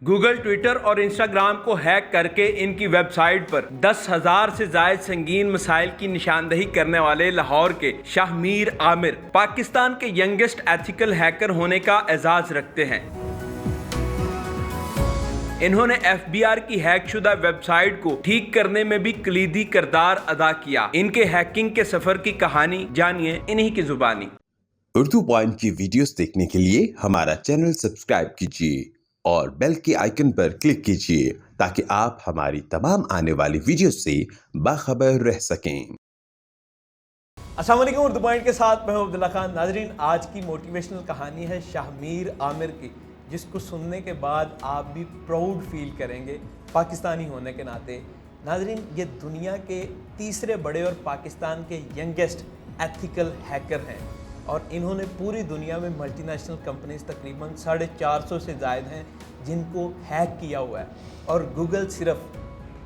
Google, Twitter और Instagram को hack करके इनकी वेबसाइट पर 10,000 से ज्यादा संगीन मसाइल की निशानदही करने वाले लाहौर के शाहमीर आमिर पाकिस्तान के यंगेस्ट एथिकल हैकर होने का एजाज रखते हैं। इन्होंने FBI की हैकशुदा वेबसाइट को ठीक करने में भी कलीदी किरदार अदा किया। इनके हैकिंग के सफर की कहानी जानिए इन्हीं की जुबानी। उर्दू पॉइंट की वीडियोस देखने के लिए हमारा चैनल सब्सक्राइब कीजिए और बेल के आइकन पर क्लिक कीजिए ताकि आप हमारी तमाम आने वाली वीडियो से बाखबर रह सकें। अस्सलाम वालेकुम, उर्दू पॉइंट के साथ मैं हूं अब्दुल्ला खान। नाजरीन, आज की मोटिवेशनल कहानी है शाहमीर आमिर की, जिसको सुनने के बाद आप भी प्राउड फील करेंगे पाकिस्तानी होने के नाते। नाजरीन, ये दुनिया के तीसरे बड़े और पाकिस्तान के यंगेस्ट एथिकल हैकर हैं और इन्होंने पूरी दुनिया में मल्टीनेशनल कंपनीज तकरीबन 450 से ज़ायद हैं जिनको हैक किया हुआ है। और गूगल सिर्फ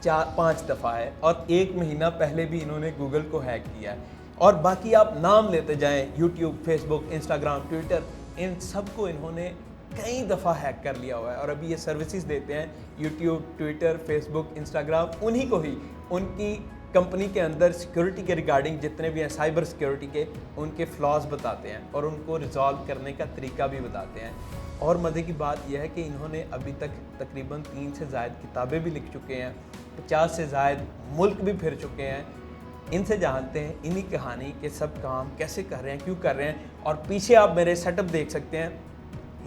4-5 दफ़ा है और 1 महीना पहले भी इन्होंने गूगल को हैक किया है। और बाकी आप नाम लेते जाएं, यूट्यूब, फेसबुक, इंस्टाग्राम, ट्विटर, इन सब को इन्होंने कई दफ़ा हैक कर लिया हुआ है और अभी ये सर्विसेज देते हैं। यूट्यूब, ट्विटर, फेसबुक, इंस्टाग्राम, उन्हीं को ही उनकी कंपनी के अंदर सिक्योरिटी के रिगार्डिंग जितने भी हैं, साइबर सिक्योरिटी के, उनके फ्लॉज बताते हैं और उनको रिजॉल्व करने का तरीका भी बताते हैं। और मज़े की बात यह है कि इन्होंने अभी तक तकरीबन 3 से ज़ायद किताबें भी लिख चुके हैं, 50 से ज़ायद मुल्क भी फिर चुके हैं। इनसे जानते हैं इन्हीं कहानी के सब काम कैसे कर रहे हैं, क्यों कर रहे हैं। और पीछे आप मेरे सेटअप देख सकते हैं,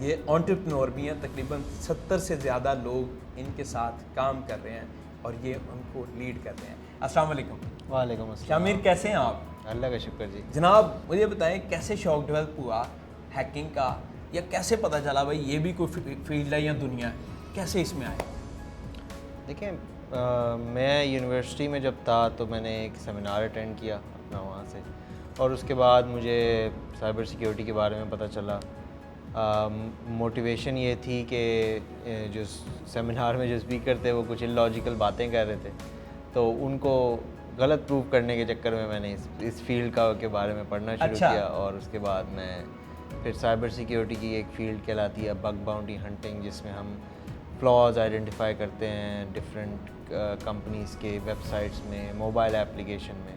ये एंटरप्रेन्योर भी हैं। तकरीबन 70 से ज़्यादा लोग इनके साथ काम कर रहे हैं और ये उनको लीड कर रहे हैं। अस्सलाम वालेकुम। वालेकुम अस्सलाम। शामिर, कैसे हैं आप? अल्लाह का शुक्र जी। जनाब, मुझे बताएं कैसे शौक डेवलप हुआ हैकिंग का, या कैसे पता चला भाई ये भी कोई फील्ड है या दुनिया है, कैसे इसमें आए? देखिए, मैं यूनिवर्सिटी में जब था तो मैंने एक सेमिनार अटेंड किया अपना वहाँ से, और उसके बाद मुझे साइबर सिक्योरिटी के बारे में पता चला। मोटिवेशन ये थी कि जो सेमिनार में जो स्पीकर थे वो कुछ इलॉजिकल बातें कर रहे थे, तो उनको गलत प्रूव करने के चक्कर में मैंने इस फील्ड के बारे में पढ़ना शुरू किया। और उसके बाद मैं फिर साइबर सिक्योरिटी की एक फ़ील्ड कहलाती है बग बाउंटी हंटिंग, जिसमें हम फ्लॉज आइडेंटिफाई करते हैं डिफरेंट कंपनीज़ के वेबसाइट्स में, मोबाइल एप्लीकेशन में।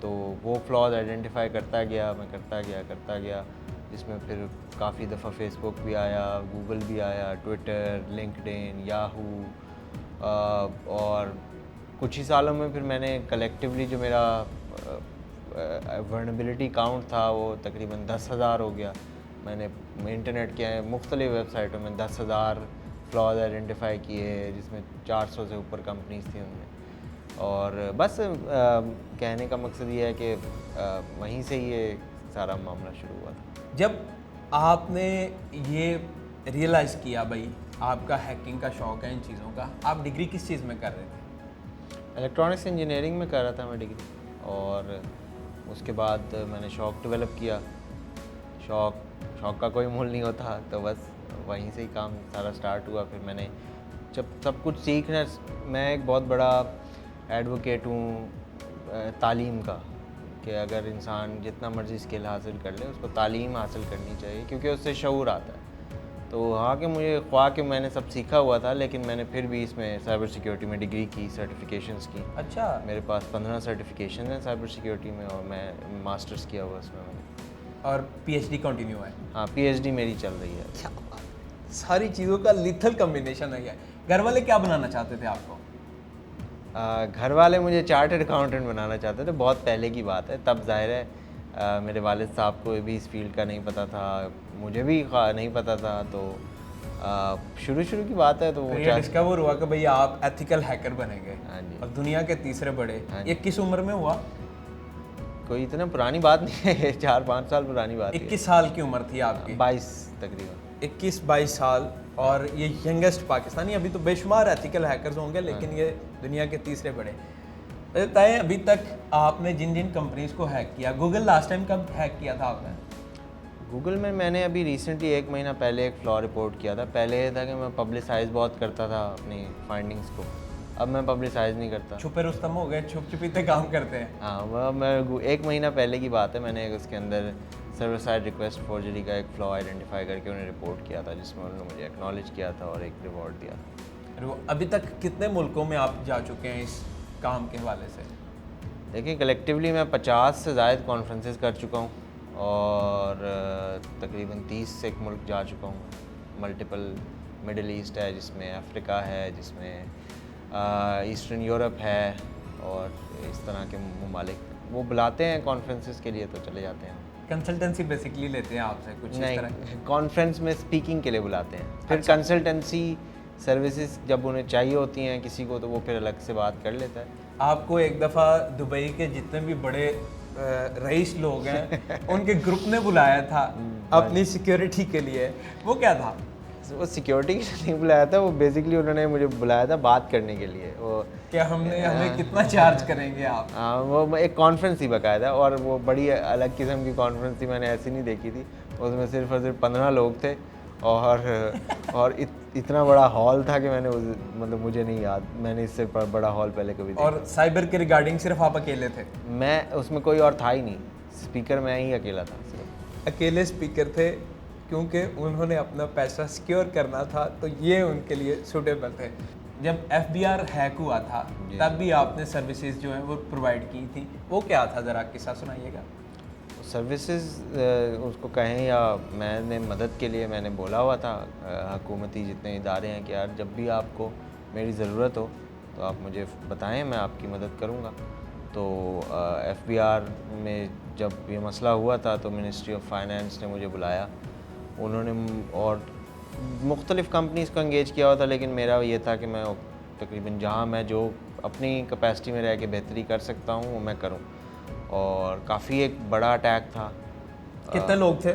तो वो फ्लॉज आइडेंटिफाई करता गया, जिसमें फिर काफ़ी दफ़ा फेसबुक भी आया, गूगल भी आया, ट्विटर, लिंक्डइन, याहू, और कुछ ही सालों में फिर मैंने कलेक्टिवली जो मेरा वर्नेबिलिटी काउंट था वो तकरीबन 10,000 हो गया। मैंने इंटरनेट के मुख्तलिफ वेबसाइटों में 10,000 फ्लॉज आइडेंटिफाई किए, जिसमें 400 से ऊपर कंपनीज थी उनमें। और बस कहने का मकसद ये है कि वहीं से ये सारा मामला शुरू हुआ था। जब आपने ये रियलाइज़ किया भाई आपका हैकिंग का शौक़ है इन चीज़ों का, आप डिग्री किस चीज़ में कर रहे थे? इलेक्ट्रॉनिक्स इंजीनियरिंग में कर रहा था मैं डिग्री, और उसके बाद मैंने शौक़ डेवलप किया। शौक़ का कोई मूल नहीं होता, तो बस वहीं से ही काम सारा स्टार्ट हुआ। फिर मैंने जब सब कुछ सीखना, मैं एक बहुत बड़ा एडवोकेट हूँ तालीम का, कि अगर इंसान जितना मर्ज़ी स्किल हासिल कर ले उसको तालीम हासिल करनी चाहिए, क्योंकि उससे शऊर आता है। तो हाँ कि मुझे ख्वाह कि मैंने सब सीखा हुआ था, लेकिन मैंने फिर भी इसमें साइबर सिक्योरिटी में डिग्री की, सर्टिफिकेशंस की। अच्छा। मेरे पास 15 सर्टिफिकेशन हैं साइबर सिक्योरिटी में, और मैं मास्टर्स किया हुआ इसमें मैंने। और PhD कंटिन्यू है? हाँ, PhD मेरी चल रही है। क्या बात, सारी चीज़ों का लिथल कम्बिनेशन है। घर वाले क्या बनाना चाहते थे आपको? घर वाले मुझे चार्टर्ड अकाउंटेंट बनाना चाहते थे, बहुत पहले की बात है। तब जाहिर है मेरे वालिद साहब को भी इस फील्ड का नहीं पता था, मुझे भी नहीं पता था। तो शुरू की बात है, तो वो डिस्कवर हुआ कि भाई आप एथिकल हैकर बनेंगे। हाँ जी। और दुनिया के तीसरे बड़े। हाँ, ये किस उम्र में हुआ? कोई इतना पुरानी बात नहीं है, 4-5 साल पुरानी बात है। 21 साल की उम्र थी आपकी? 22 तकरीबन। 21-22 साल। और ये यंगेस्ट पाकिस्तानी, अभी तो बेशुमार एथिकल हैकर्स होंगे, लेकिन ये दुनिया के तीसरे बड़े। बताएं, अभी तक आपने जिन जिन कंपनीज को हैक किया, गूगल लास्ट टाइम कब हैक किया था आपने? गूगल में मैंने अभी रिसेंटली 1 महीना पहले एक फ्लॉ रिपोर्ट किया था। पहले ये था कि मैं पब्लिसाइज बहुत करता था अपनी फाइंडिंग्स को, अब मैं पब्लिसाइज नहीं करता। छुपे रुस्तम हो गए, छुप छुपीते काम करते हैं। हाँ, वह मैं 1 महीना पहले की बात है, मैंने उसके अंदर सर्वर साइड रिक्वेस्ट फॉर्जरी का एक फ्लॉ आइडेंटिफाई करके उन्हें रिपोर्ट किया था, जिसमें उन्होंने मुझे एक्नॉलेज किया था और एक रिवॉर्ड दिया था। अभी तक कितने मुल्कों में आप जा चुके हैं इस काम के हवाले से? देखिए, कलेक्टिवली मैं 50 से ज़ायद कॉन्फ्रेंसेस कर चुका हूँ और तकरीबन 30 से मुल्क जा चुका हूँ। मल्टीपल मिडल ईस्ट है, जिसमें अफ्रीका है, जिसमें ईस्टर्न यूरोप है और इस तरह के ममालिक वो बुलाते हैं कॉन्फ्रेंसेस के लिए तो चले जाते हैं। कंसल्टेंसी बेसिकली लेते हैं आपसे कुछ इस तरह? नहीं, कॉन्फ्रेंस में स्पीकिंग के लिए बुलाते हैं, फिर कंसल्टेंसी सर्विसेज जब उन्हें चाहिए होती हैं किसी को तो वो फिर अलग से बात कर लेता है। आपको एक दफ़ा दुबई के जितने भी बड़े रईस लोग हैं उनके ग्रुप ने बुलाया था अपनी सिक्योरिटी के लिए, वो क्या था? वो सिक्योरिटी के लिए नहीं बुलाया था, वो बेसिकली उन्होंने मुझे बुलाया था बात करने के लिए। वो क्या हमें कितना चार्ज करेंगे आप? हाँ, वो एक कॉन्फ्रेंस थी बाकायदा, और वो बड़ी अलग किस्म की कॉन्फ्रेंस थी, मैंने ऐसी नहीं देखी थी। उसमें सिर्फ और सिर्फ 15 लोग थे और इतना बड़ा हॉल था कि मैंने मतलब मुझे नहीं याद मैंने इससे बड़ा हॉल पहले कभी देखा। और साइबर के रिगार्डिंग सिर्फ आप अकेले थे? मैं उसमें कोई और था ही नहीं, स्पीकर मैं ही अकेला था सिर्फ। अकेले स्पीकर थे क्योंकि उन्होंने अपना पैसा सिक्योर करना था, तो ये उनके लिए सूटेबल थे। जब FBI हैक हुआ था तब भी आपने सर्विसेज जो हैं वो प्रोवाइड की थी, वो क्या था ज़रा किस्सा सुनाइएगा। सर्विसेज उसको कहें या मैंने मदद के लिए मैंने बोला हुआ था हुकूमती जितने इदारे हैं कि यार जब भी आपको मेरी ज़रूरत हो तो आप मुझे बताएं, मैं आपकी मदद करूंगा। तो FBR में जब ये मसला हुआ था तो मिनिस्ट्री ऑफ फाइनेंस ने मुझे बुलाया, उन्होंने और मुख्तलिफ़ कंपनीज़ को एंगेज किया हुआ था, लेकिन मेरा ये था कि मैं तकरीबन जहाँ मैं जो अपनी कैपेसिटी में रह के बेहतरी कर सकता हूँ वो मैं करूँ। और काफ़ी एक बड़ा अटैक था। कितने लोग थे?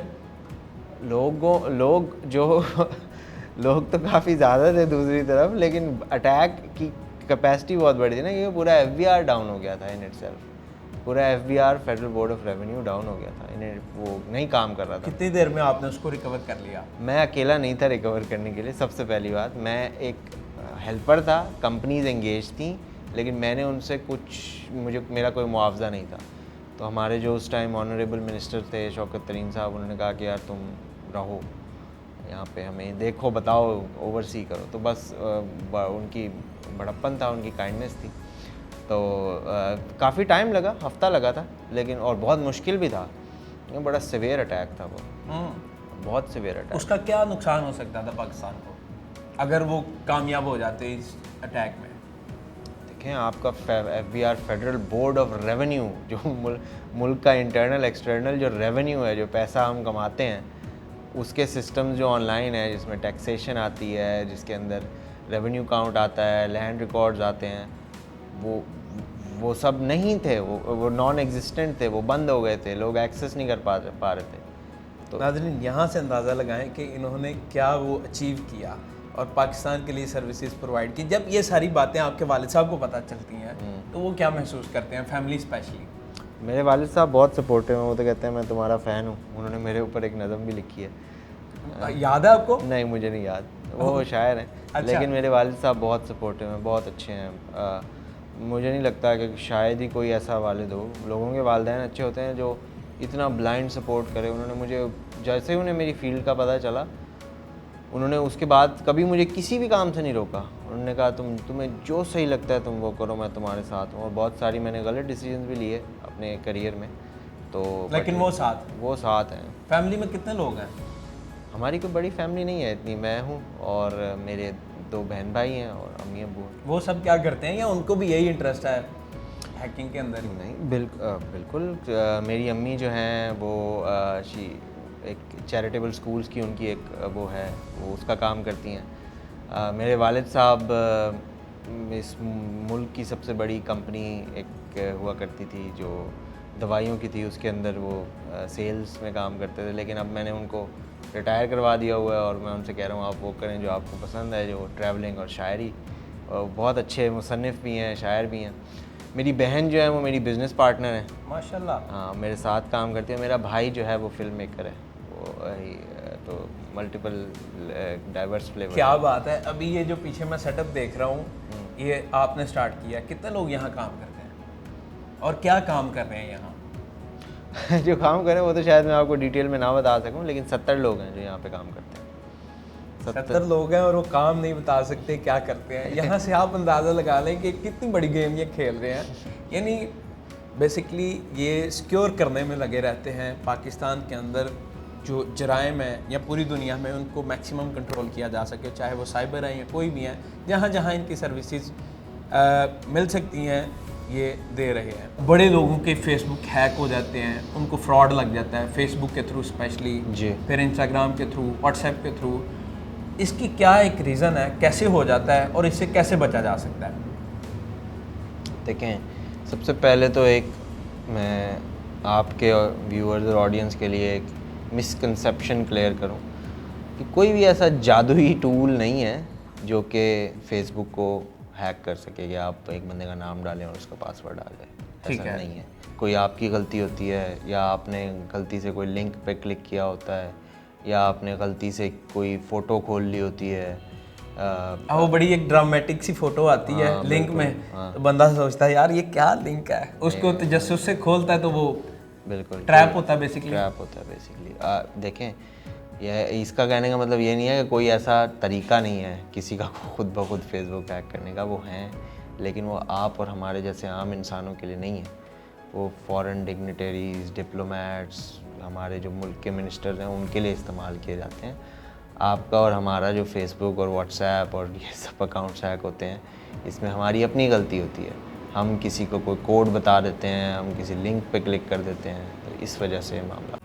लोग तो काफ़ी ज़्यादा थे दूसरी तरफ, लेकिन अटैक की कैपेसिटी बहुत बड़ी थी ना, क्योंकि पूरा FBR डाउन हो गया था इन इटसेल्फ। पूरा FBR federal board of revenue down हो गया था, इन्हें वो नहीं काम कर रहा था। कितनी देर में आपने उसको रिकवर कर लिया? मैं अकेला नहीं था रिकवर करने के लिए। सबसे पहली बात, मैं एक हेल्पर था, कंपनीज एंगेज थी, लेकिन मैंने उनसे मेरा कोई मुआवजा नहीं था। तो हमारे जो उस टाइम ऑनरेबल मिनिस्टर थे शौकत तरीन साहब, उन्होंने कहा कि यार तुम रहो यहाँ पे, हमें देखो, बताओ, ओवरसी करो। तो बस उनकी बड़प्पन था, उनकी काइंडनेस थी। तो काफ़ी टाइम लगा, हफ्ता लगा था, लेकिन और बहुत मुश्किल भी था, बड़ा सिवियर अटैक था वो, बहुत सिवियर अटैक। उसका क्या नुकसान हो सकता था पाकिस्तान को अगर वो कामयाब हो जाते इस अटैक में? देखें, आपका FBR federal board of revenue, जो मुल्क का इंटरनल एक्सटर्नल जो रेवेन्यू है, जो पैसा हम कमाते हैं, उसके सिस्टम जो ऑनलाइन है, जिसमें टैक्सेशन आती है, जिसके अंदर रेवेन्यू काउंट आता है, लैंड रिकॉर्ड्स आते हैं, वो सब नहीं थे, वो नॉन एग्जिस्टेंट थे, वो बंद हो गए थे, लोग एक्सेस नहीं कर पा रहे थे। तो नाज़रीन, यहाँ से अंदाज़ा लगाएं कि इन्होंने क्या वो अचीव किया और पाकिस्तान के लिए सर्विसेज प्रोवाइड की। जब ये सारी बातें आपके वालिद साहब को पता चलती हैं तो वो क्या महसूस करते हैं, फैमिली स्पेशली? मेरे वालिद साहब बहुत सपोर्टिव हैं, वो तो कहते हैं मैं तुम्हारा फ़ैन हूँ। उन्होंने मेरे ऊपर एक नज़म भी लिखी है। याद है आपको? नहीं, मुझे नहीं याद, वो शायर हैं। अच्छा। लेकिन मेरे वालिद साहब बहुत सपोर्टिव हैं, बहुत अच्छे हैं। मुझे नहीं लगता कि शायद ही कोई ऐसा वालिद हो, लोगों के वालिदैन अच्छे होते हैं जो इतना ब्लाइंड सपोर्ट करे। उन्होंने मुझे, जैसे ही उन्हें मेरी फील्ड का पता चला, उन्होंने उसके बाद कभी मुझे किसी भी काम से नहीं रोका। उन्होंने कहा तुम्हें जो सही लगता है तुम वो करो, मैं तुम्हारे साथ हूँ। और बहुत सारी मैंने गलत डिसीजन भी लिए अपने करियर में, तो लेकिन वो साथ हैं। फैमिली में कितने लोग हैं? हमारी कोई बड़ी फैमिली नहीं है इतनी, मैं हूँ और मेरे 2 बहन भाई हैं और अम्मी अब्बू। वो सब क्या करते हैं, या उनको भी यही इंटरेस्ट है हैकिंग के अंदर? नहीं, बिल्कुल। मेरी अम्मी जो हैं वो एक चैरिटेबल स्कूल्स की उनकी एक वो है, वो उसका काम करती हैं। मेरे वालिद साहब इस मुल्क की सबसे बड़ी कंपनी एक हुआ करती थी जो दवाइयों की थी, उसके अंदर वो सेल्स में काम करते थे, लेकिन अब मैंने उनको रिटायर करवा दिया हुआ है और मैं उनसे कह रहा हूँ आप वो करें जो आपको पसंद है, जो ट्रैवलिंग और शायरी। और बहुत अच्छे मुसन्निफ़ भी हैं, शायर भी हैं। मेरी बहन जो है वो मेरी बिज़नेस पार्टनर है, माशाल्लाह। हाँ, मेरे साथ काम करती है। मेरा भाई जो है वो फिल्म मेकर है, वो तो मल्टीपल डाइवर्स फ्लेवर। क्या बात है। अभी ये जो पीछे मैं सेटअप देख रहा हूँ, ये आपने स्टार्ट किया, कितने लोग यहाँ काम करते हैं और क्या काम कर रहे हैं यहाँ? जो काम करें वो तो शायद मैं आपको डिटेल में ना बता सकूं, लेकिन 70 लोग हैं जो यहाँ पे काम करते हैं। 70 लोग हैं और वो काम नहीं बता सकते क्या करते हैं। यहाँ से आप अंदाज़ा लगा लें कि कितनी बड़ी गेम ये खेल रहे हैं। यानी बेसिकली ये सिक्योर करने में लगे रहते हैं पाकिस्तान के अंदर जो जराइम है या पूरी दुनिया में उनको मैक्सिमम कंट्रोल किया जा सके, चाहे वो साइबर है या कोई भी है। जहाँ जहाँ इनकी सर्विसेज मिल सकती हैं ये दे रहे हैं। बड़े लोगों के फेसबुक हैक हो जाते हैं, उनको फ्रॉड लग जाता है फेसबुक के थ्रू स्पेशली, जी। फिर इंस्टाग्राम के थ्रू, व्हाट्सएप के थ्रू। इसकी क्या एक रीज़न है, कैसे हो जाता है और इससे कैसे बचा जा सकता है? देखें, सबसे पहले तो एक मैं आपके व्यूअर्स और ऑडियंस के लिए एक मिसकंसेप्शन क्लियर करूं कि कोई भी ऐसा जादुई टूल नहीं है जो कि फेसबुक को हैक कर सके कि आप एक बंदे का नाम डालें और उसका पासवर्ड आ जाए। ठीक ऐसा है। नहीं है। कोई आपकी गलती होती है या आपने गलती से कोई लिंक पे क्लिक किया होता है या आपने गलती से कोई फ़ोटो खोल ली होती है। वो बड़ी एक ड्रामेटिक सी फोटो आती है लिंक में, तो बंदा सोचता है यार ये क्या लिंक है, उसको तजस्सुस से खोलता है तो वो बिल्कुल ट्रैप होता है बेसिकली। ट्रैप होता है बेसिकली। देखें, यह इसका कहने का मतलब ये नहीं है कि कोई ऐसा तरीका नहीं है किसी का खुद ब खुद फेसबुक हैक करने का। वो हैं, लेकिन वो आप और हमारे जैसे आम इंसानों के लिए नहीं है। वो फॉरेन डिग्निटरीज, डिप्लोमेट्स, हमारे जो मुल्क के मिनिस्टर्स हैं उनके लिए इस्तेमाल किए जाते हैं। आपका और हमारा जो फेसबुक और व्हाट्सएप और ये सब अकाउंट्स हैक होते हैं, इसमें हमारी अपनी गलती होती है। हम किसी को कोई कोड बता देते हैं, हम किसी लिंक पे क्लिक कर देते हैं, तो इस वजह से मामला